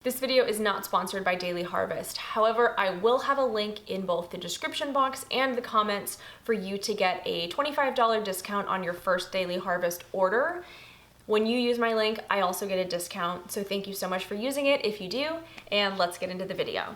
This video is not sponsored by Daily Harvest. However, I will have a link in both the description box and the comments for you to get a $25 discount on your first Daily Harvest order. When you use my link, I also get a discount, so thank you so much for using it if you do, and let's get into the video.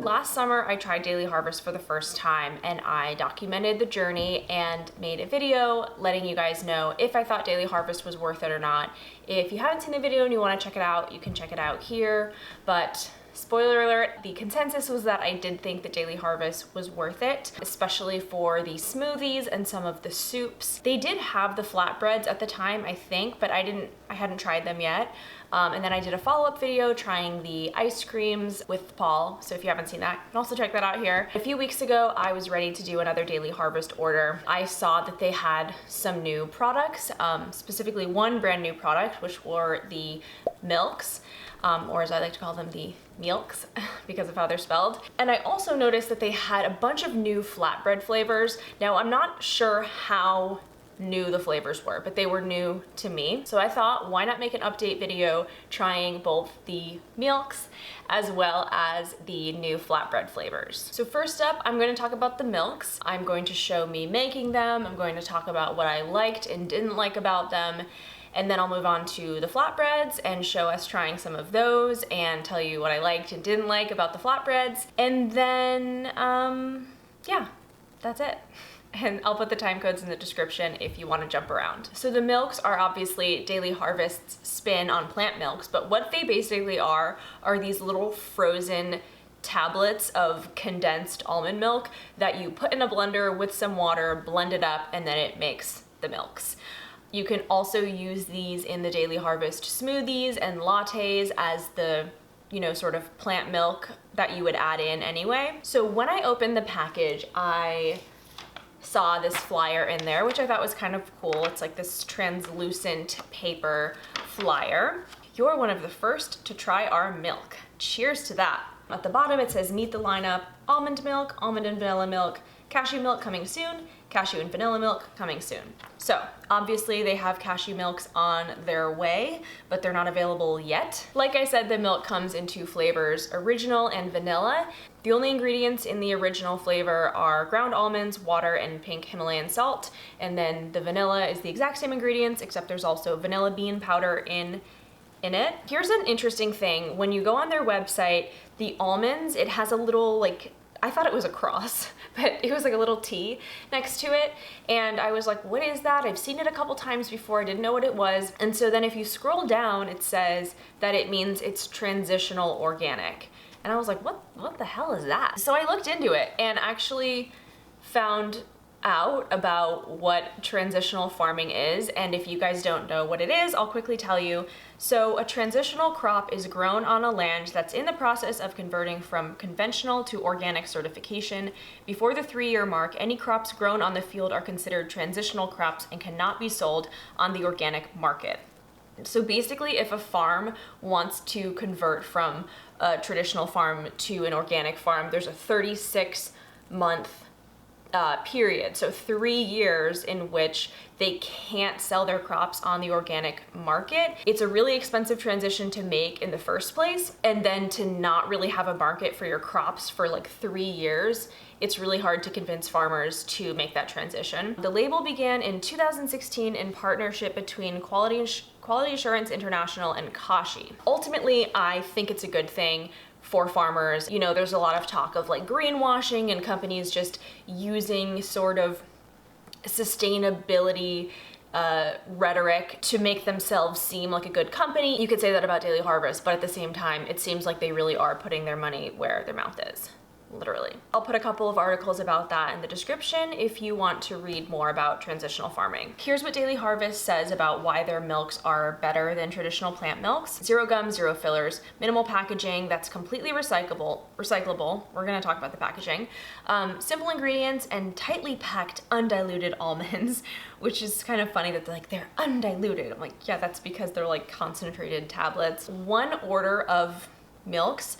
Last summer, I tried Daily Harvest for the first time and I documented the journey and made a video letting you guys know if I thought Daily Harvest was worth it or not. If you haven't seen the video and you want to check it out, you can check it out here. But spoiler alert, the consensus was that I did think that Daily Harvest was worth it, especially for the smoothies and some of the soups. They did have the flatbreads at the time, I think, but I hadn't tried them yet. And then I did a follow-up video trying the ice creams with Paul. So if you haven't seen that, you can also check that out here. A few weeks ago, I was ready to do another Daily Harvest order. I saw that they had some new products, specifically one brand new product, which were the Mylks, or as I like to call them, the Mylks, because of how they're spelled. And I also noticed that they had a bunch of new flatbread flavors. Now, I'm not sure how new the flavors were, but they were new to me. So I thought, why not make an update video trying both the Mylks as well as the new flatbread flavors. So first up, I'm going to talk about the Mylks. I'm going to show me making them. I'm going to talk about what I liked and didn't like about them. And then I'll move on to the flatbreads and show us trying some of those and tell you what I liked and didn't like about the flatbreads. And then, yeah, that's it. And I'll put the time codes in the description if you want to jump around. So the Mylks are obviously Daily Harvest's spin on plant milks, but what they basically are these little frozen tablets of condensed almond milk that you put in a blender with some water, blend it up, and then it makes the Mylks. You can also use these in the Daily Harvest smoothies and lattes as the, sort of plant milk that you would add in anyway. So when I opened the package, I saw this flyer in there, which I thought was kind of cool. It's like this translucent paper flyer. You're one of the first to try our milk. Cheers to that. At the bottom it says meet the lineup: almond milk, almond and vanilla milk, cashew milk coming soon, cashew and vanilla milk coming soon. So obviously they have cashew milks on their way, but they're not available yet. Like I said, the milk comes in two flavors, original and vanilla. The only ingredients in the original flavor are ground almonds, water, and pink Himalayan salt. And then the vanilla is the exact same ingredients, except there's also vanilla bean powder in it. Here's an interesting thing. When you go on their website, the almonds, it has a little, I thought it was a cross, but it was like a little T next to it. And I was like, what is that? I've seen it a couple times before. I didn't know what it was. And so then if you scroll down, it says that it means it's transitional organic. And I was like, what the hell is that? So I looked into it and actually found out about what transitional farming is. And if you guys don't know what it is, I'll quickly tell you. So a transitional crop is grown on a land that's in the process of converting from conventional to organic certification. Before the 3-year mark, any crops grown on the field are considered transitional crops and cannot be sold on the organic market. So basically, if a farm wants to convert from a traditional farm to an organic farm, there's a 36-month period, so 3 years in which they can't sell their crops on the organic market. It's a really expensive transition to make in the first place, and then to not really have a market for your crops for 3 years, it's really hard to convince farmers to make that transition. The label began in 2016 in partnership between Quality Assurance International and Kashi. Ultimately, I think it's a good thing for farmers. There's a lot of talk of greenwashing and companies just using sort of sustainability rhetoric to make themselves seem like a good company. You could say that about Daily Harvest, but at the same time, it seems like they really are putting their money where their mouth is. Literally. I'll put a couple of articles about that in the description if you want to read more about transitional farming. Here's what Daily Harvest says about why their milks are better than traditional plant milks. 0 gum, 0 fillers, minimal packaging that's completely recyclable. We're gonna talk about the packaging. Simple ingredients and tightly packed undiluted almonds, which is kind of funny that they're undiluted. I'm like, yeah, that's because they're concentrated tablets. One order of Mylks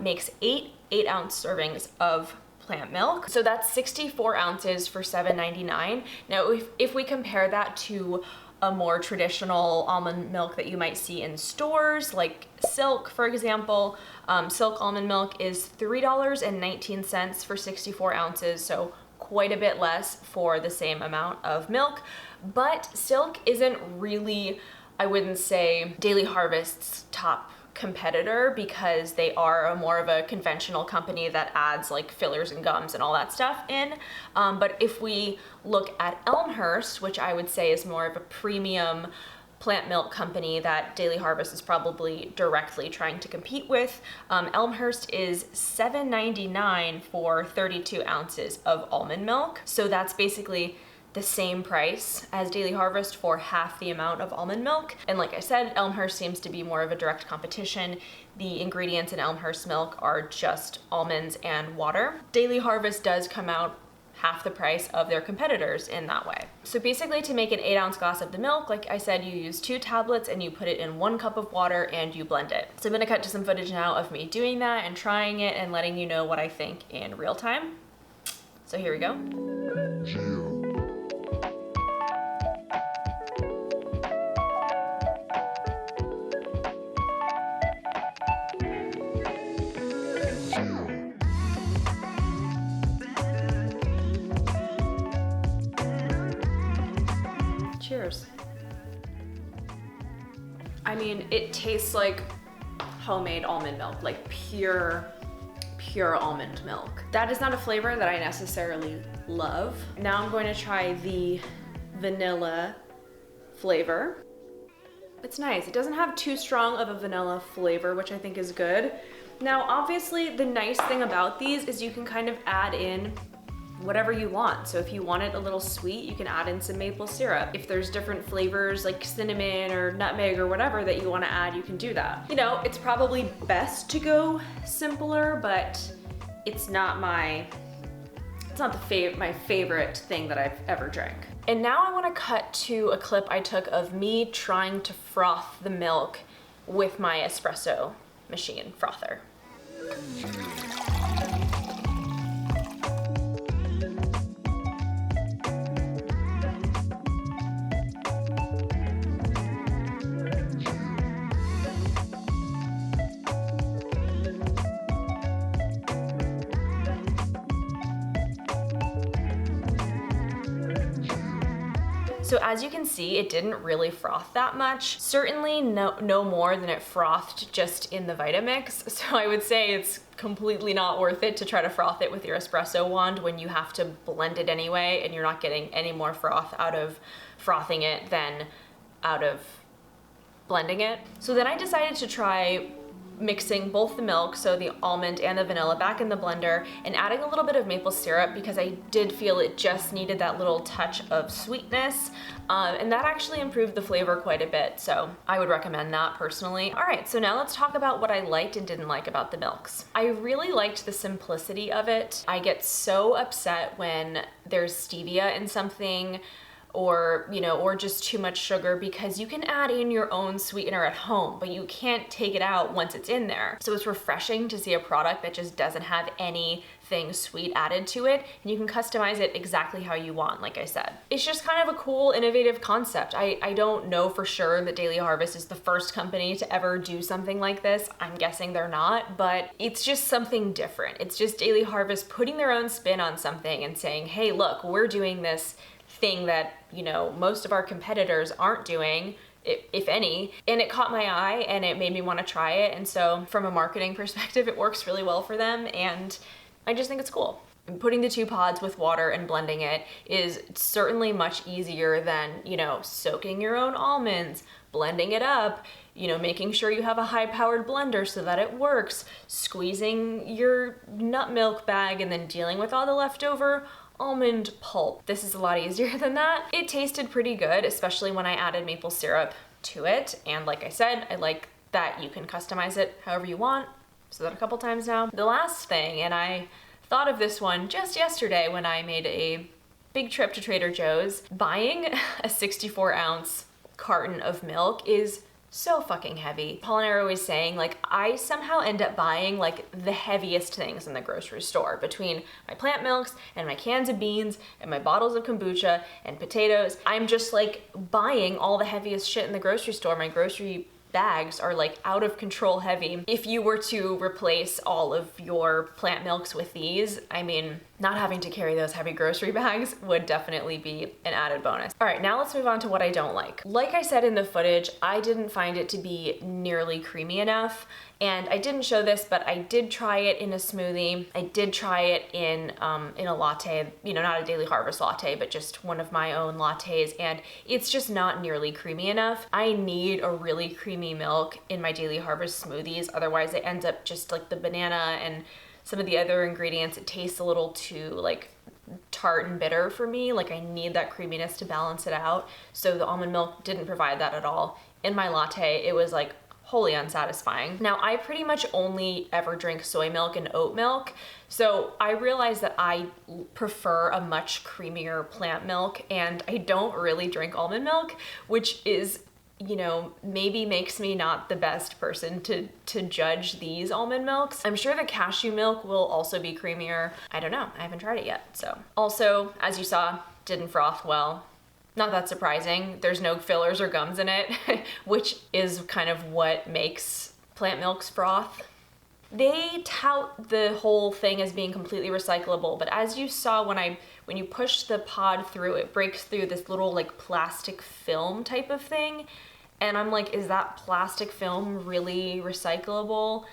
makes 8 8-ounce servings of plant milk. So that's 64 ounces for $7.99. Now, if we compare that to a more traditional almond milk that you might see in stores, like Silk, for example, Silk almond milk is $3.19 for 64 ounces, so quite a bit less for the same amount of milk. But Silk isn't really, I wouldn't say, Daily Harvest's top competitor, because they are more of a conventional company that adds like fillers and gums and all that stuff in. But if we look at Elmhurst, which I would say is more of a premium plant milk company that Daily Harvest is probably directly trying to compete with, Elmhurst is $7.99 for 32 ounces of almond milk. So that's basically the same price as Daily Harvest for half the amount of almond milk. And like I said, Elmhurst seems to be more of a direct competition. The ingredients in Elmhurst milk are just almonds and water. Daily Harvest does come out half the price of their competitors in that way. So basically, to make an 8-ounce glass of the milk, like I said, you use 2 tablets and you put it in 1 cup of water and you blend it. So I'm gonna cut to some footage now of me doing that and trying it and letting you know what I think in real time. So here we go. Cheers. I mean, it tastes like homemade almond milk, like pure almond milk. That is not a flavor that I necessarily love. Now I'm going to try the vanilla flavor. It's nice. It doesn't have too strong of a vanilla flavor, which I think is good. Now, obviously, the nice thing about these is you can kind of add in whatever you want. So if you want it a little sweet, you can add in some maple syrup. If there's different flavors like cinnamon or nutmeg or whatever that you want to add, you can do that. You know, it's probably best to go simpler, but it's not my favorite thing that I've ever drank. And now I want to cut to a clip I took of me trying to froth the milk with my espresso machine frother. So as you can see, it didn't really froth that much. Certainly no more than it frothed just in the Vitamix. So I would say it's completely not worth it to try to froth it with your espresso wand when you have to blend it anyway and you're not getting any more froth out of frothing it than out of blending it. So then I decided to try mixing both the milk, so the almond and the vanilla, back in the blender and adding a little bit of maple syrup because I did feel it just needed that little touch of sweetness, and that actually improved the flavor quite a bit, so I would recommend that personally. All right, so now let's talk about what I liked and didn't like about the Mylks. I really liked the simplicity of it. I get so upset when there's stevia in something, or just too much sugar, because you can add in your own sweetener at home, but you can't take it out once it's in there. So it's refreshing to see a product that just doesn't have anything sweet added to it, and you can customize it exactly how you want, like I said. It's just kind of a cool, innovative concept. I don't know for sure that Daily Harvest is the first company to ever do something like this. I'm guessing they're not, but it's just something different. It's just Daily Harvest putting their own spin on something and saying, hey, look, we're doing this thing that, most of our competitors aren't doing, if any, and it caught my eye and it made me want to try it. And so from a marketing perspective, it works really well for them, and I just think it's cool. And putting the 2 pods with water and blending it is certainly much easier than, soaking your own almonds, blending it up, making sure you have a high-powered blender so that it works, squeezing your nut milk bag, and then dealing with all the leftover almond pulp. This is a lot easier than that. It tasted pretty good, especially when I added maple syrup to it. And like I said, I like that you can customize it however you want. So that a couple times now. The last thing, and I thought of this one just yesterday when I made a big trip to Trader Joe's, buying a 64-ounce carton of milk is so fucking heavy. Paul and I are always saying, like, I somehow end up buying like the heaviest things in the grocery store between my plant milks and my cans of beans and my bottles of kombucha and potatoes. I'm just like buying all the heaviest shit in the grocery store. My grocery bags are like out of control heavy. If you were to replace all of your plant milks with these, I mean, not having to carry those heavy grocery bags would definitely be an added bonus. All right, now let's move on to what I don't like. Like I said in the footage, I didn't find it to be nearly creamy enough. And I didn't show this, but I did try it in a smoothie. I did try it in a latte, you know, not a Daily Harvest latte, but just one of my own lattes. And it's just not nearly creamy enough. I need a really creamy milk in my Daily Harvest smoothies. Otherwise it ends up just like the banana and some of the other ingredients. It tastes a little too like tart and bitter for me. Like I need that creaminess to balance it out. So the almond milk didn't provide that at all. In my latte, it was like wholly unsatisfying. Now, I pretty much only ever drink soy milk and oat milk, so I realized that I prefer a much creamier plant milk, and I don't really drink almond milk, which is, you know, maybe makes me not the best person to judge these almond milks. I'm sure the cashew milk will also be creamier. I don't know, I haven't tried it yet, so. Also, as you saw, didn't froth well. Not that surprising. There's no fillers or gums in it, which is kind of what makes plant milks froth. They tout the whole thing as being completely recyclable, but as you saw when you push the pod through, it breaks through this little like plastic film type of thing. And I'm like, is that plastic film really recyclable?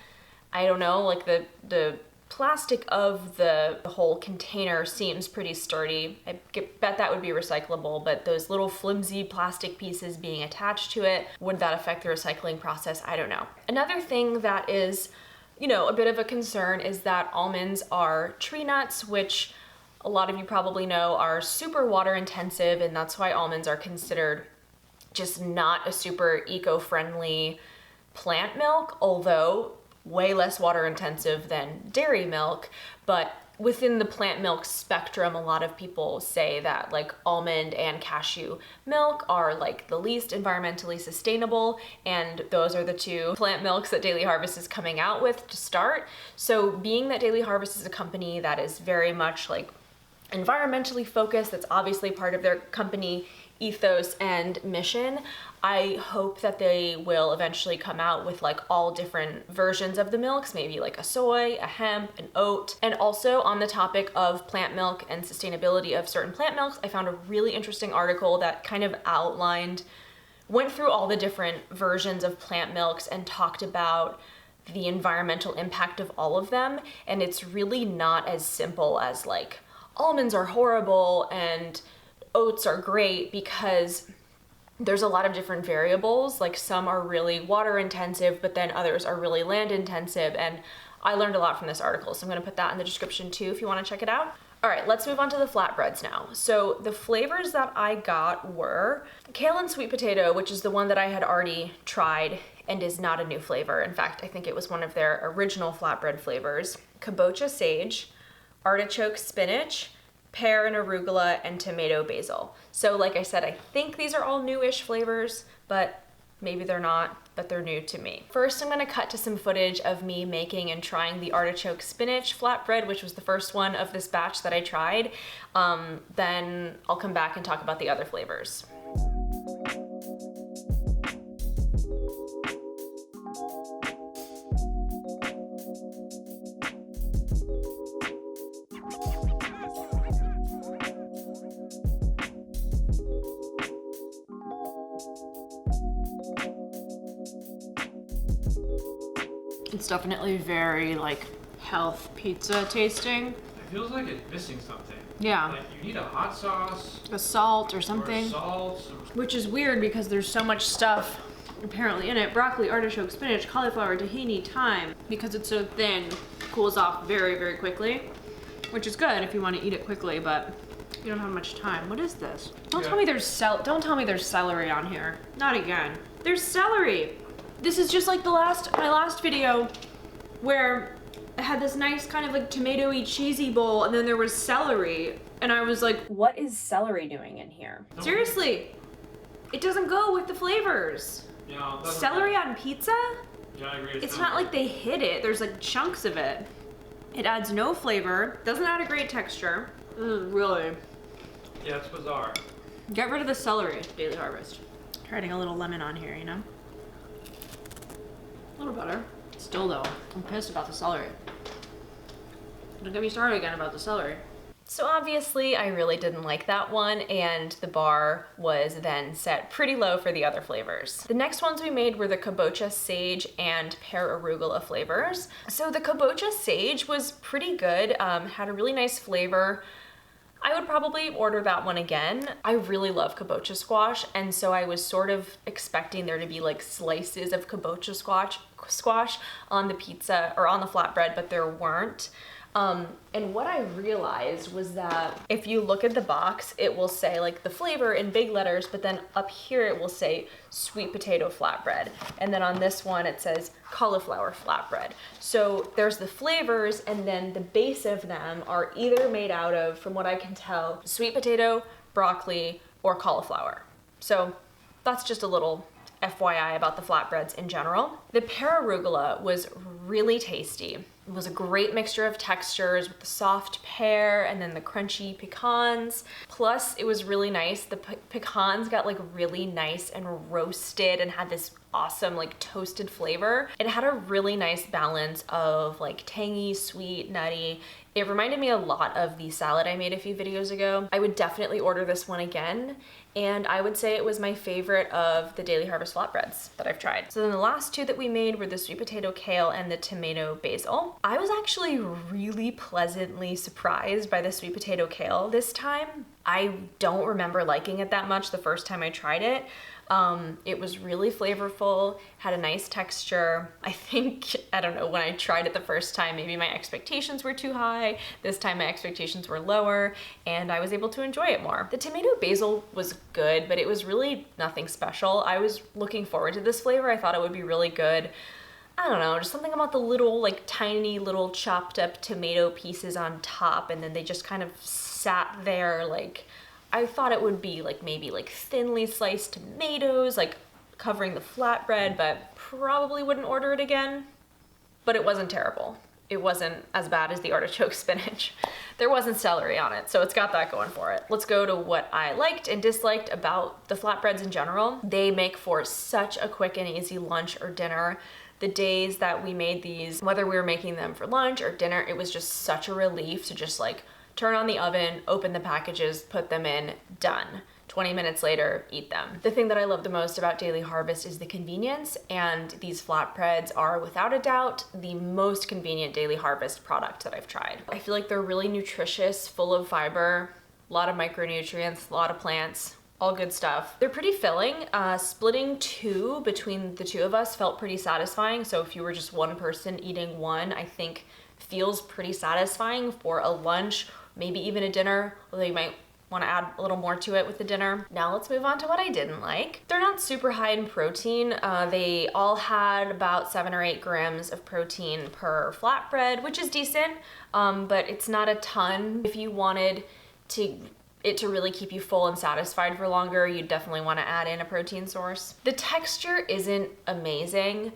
I don't know, like the plastic of the whole container seems pretty sturdy. I bet that would be recyclable, but those little flimsy plastic pieces being attached to it, would that affect the recycling process? I don't know. Another thing that is, you know, a bit of a concern is that almonds are tree nuts, which a lot of you probably know are super water intensive, and that's why almonds are considered just not a super eco-friendly plant milk, although way less water intensive than dairy milk. But within the plant milk spectrum, a lot of people say that like almond and cashew milk are like the least environmentally sustainable, and those are the two plant milks that Daily Harvest is coming out with to start. So being that Daily Harvest is a company that is very much like environmentally focused, that's obviously part of their company ethos and mission, I hope that they will eventually come out with like all different versions of the milks, maybe like a soy, a hemp, an oat. And also on the topic of plant milk and sustainability of certain plant milks, I found a really interesting article that kind of went through all the different versions of plant milks and talked about the environmental impact of all of them. And it's really not as simple as like almonds are horrible and oats are great, because there's a lot of different variables. Like some are really water intensive, but then others are really land intensive. And I learned a lot from this article, so I'm gonna put that in the description too if you wanna check it out. All right, let's move on to the flatbreads now. So the flavors that I got were kale and sweet potato, which is the one that I had already tried and is not a new flavor. In fact, I think it was one of their original flatbread flavors. Kabocha sage, artichoke spinach, pear and arugula, and tomato basil. So like I said, I think these are all newish flavors, but maybe they're not, but they're new to me. First, I'm gonna cut to some footage of me making and trying the artichoke spinach flatbread, which was the first one of this batch that I tried. Then I'll come back and talk about the other flavors. It's definitely very like health pizza tasting. It feels like it's missing something. Yeah. Like you need a hot sauce. A salt or something. Or salt. Which is weird because there's so much stuff apparently in it. Broccoli, artichoke, spinach, cauliflower, tahini, thyme. Because it's so thin, cools off very, very quickly. Which is good if you want to eat it quickly, but you don't have much time. What is this? Don't tell me there's celery on here. Not again. There's celery. This is just like my last video where I had this nice kind of like tomatoey cheesy bowl, and then there was celery, and I was like, what is celery doing in here? Seriously, it doesn't go with the flavors. Yeah, that's Celery okay. on pizza? Yeah, I agree. It's not like they hid it. There's like chunks of it. It adds no flavor, doesn't add a great texture. Really. Yeah, it's bizarre. Get rid of the celery, Daily Harvest. Adding a little lemon on here, you know? A little better. Still though, I'm pissed about the celery. Don't get me started again about the celery. So obviously I really didn't like that one, and the bar was then set pretty low for the other flavors. The next ones we made were the kabocha sage and pear arugula flavors. So the kabocha sage was pretty good, had a really nice flavor. I would probably order that one again. I really love kabocha squash, and so I was sort of expecting there to be like slices of kabocha squash on the pizza or on the flatbread, but there weren't. And what I realized was that if you look at the box, it will say like the flavor in big letters, but then up here it will say sweet potato flatbread. And then on this one, it says cauliflower flatbread. So there's the flavors, and then the base of them are either made out of, from what I can tell, sweet potato, broccoli, or cauliflower. So that's just a little FYI about the flatbreads in general. The pear arugula was really tasty. It was a great mixture of textures with the soft pear and then the crunchy pecans. Plus, it was really nice. The pecans got like really nice and roasted and had this awesome like toasted flavor. It had a really nice balance of like tangy, sweet, nutty. It reminded me a lot of the salad I made a few videos ago. I would definitely order this one again, and I would say it was my favorite of the Daily Harvest flatbreads that I've tried. So then the last two that we made were the sweet potato kale and the tomato basil. I was actually really pleasantly surprised by the sweet potato kale this time. I don't remember liking it that much the first time I tried it. It was really flavorful, had a nice texture. I think, I don't know, when I tried it the first time, maybe my expectations were too high. This time my expectations were lower, and I was able to enjoy it more. The tomato basil was good, but it was really nothing special. I was looking forward to this flavor. I thought it would be really good. I don't know, just something about the little, like tiny little chopped up tomato pieces on top, and then they just kind of sat there like, I thought it would be like maybe like thinly sliced tomatoes, like covering the flatbread, but probably wouldn't order it again. But it wasn't terrible. It wasn't as bad as the artichoke spinach. There wasn't celery on it, so it's got that going for it. Let's go to what I liked and disliked about the flatbreads in general. They make for such a quick and easy lunch or dinner. The days that we made these, whether we were making them for lunch or dinner, it was just such a relief to just like turn on the oven, open the packages, put them in, done. 20 minutes later, eat them. The thing that I love the most about Daily Harvest is the convenience, and these flatbreads are without a doubt the most convenient Daily Harvest product that I've tried. I feel like they're really nutritious, full of fiber, a lot of micronutrients, a lot of plants, all good stuff. They're pretty filling. Splitting two between the two of us felt pretty satisfying. So if you were just one person eating one, I think feels pretty satisfying for a lunch, maybe even a dinner, although you might want to add a little more to it with the dinner. Now let's move on to what I didn't like. They're not super high in protein. They all had about 7 or 8 grams of protein per flatbread, which is decent, but it's not a ton. If you wanted it to really keep you full and satisfied for longer, you definitely want to add in a protein source. The texture isn't amazing.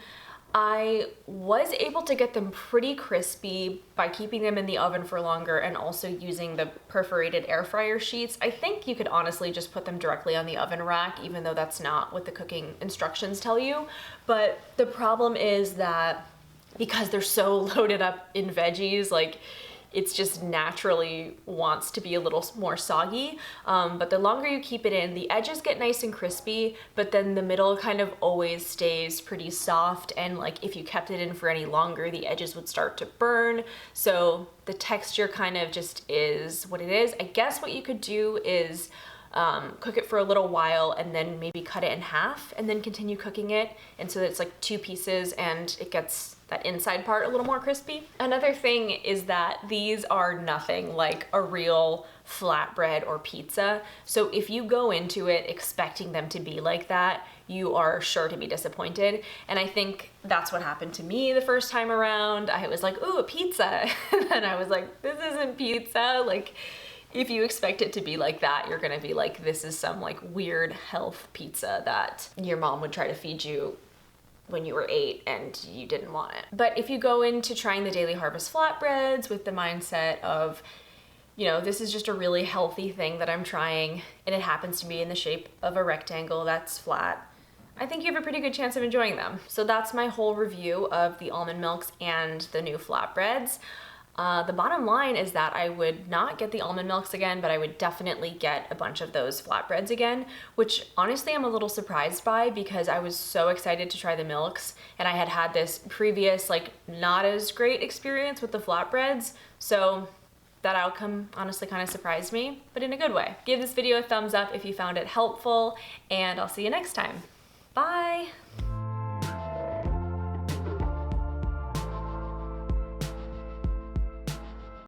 I was able to get them pretty crispy by keeping them in the oven for longer and also using the perforated air fryer sheets. I think you could honestly just put them directly on the oven rack, even though that's not what the cooking instructions tell you. But the problem is that because they're so loaded up in veggies, like it's just naturally wants to be a little more soggy. But the longer you keep it in, the edges get nice and crispy, but then the middle kind of always stays pretty soft. And like if you kept it in for any longer, the edges would start to burn. So the texture kind of just is what it is. I guess what you could do is cook it for a little while and then maybe cut it in half and then continue cooking it. And so it's like 2 pieces and it gets that inside part a little more crispy. Another thing is that these are nothing like a real flatbread or pizza. So if you go into it expecting them to be like that, you are sure to be disappointed. And I think that's what happened to me the first time around. I was like, ooh, a pizza. And then I was like, this isn't pizza. Like, If you expect it to be like that, you're gonna be like, this is some like weird health pizza that your mom would try to feed you when you were 8 and you didn't want it. But if you go into trying the Daily Harvest flatbreads with the mindset of, you know, this is just a really healthy thing that I'm trying, and it happens to be in the shape of a rectangle that's flat, I think you have a pretty good chance of enjoying them. So that's my whole review of the almond milks and the new flatbreads. The bottom line is that I would not get the almond milks again, but I would definitely get a bunch of those flatbreads again, which honestly I'm a little surprised by because I was so excited to try the Mylks, and I had had this previous like not as great experience with the flatbreads. So that outcome honestly kind of surprised me, but in a good way. Give this video a thumbs up if you found it helpful, and I'll see you next time. Bye.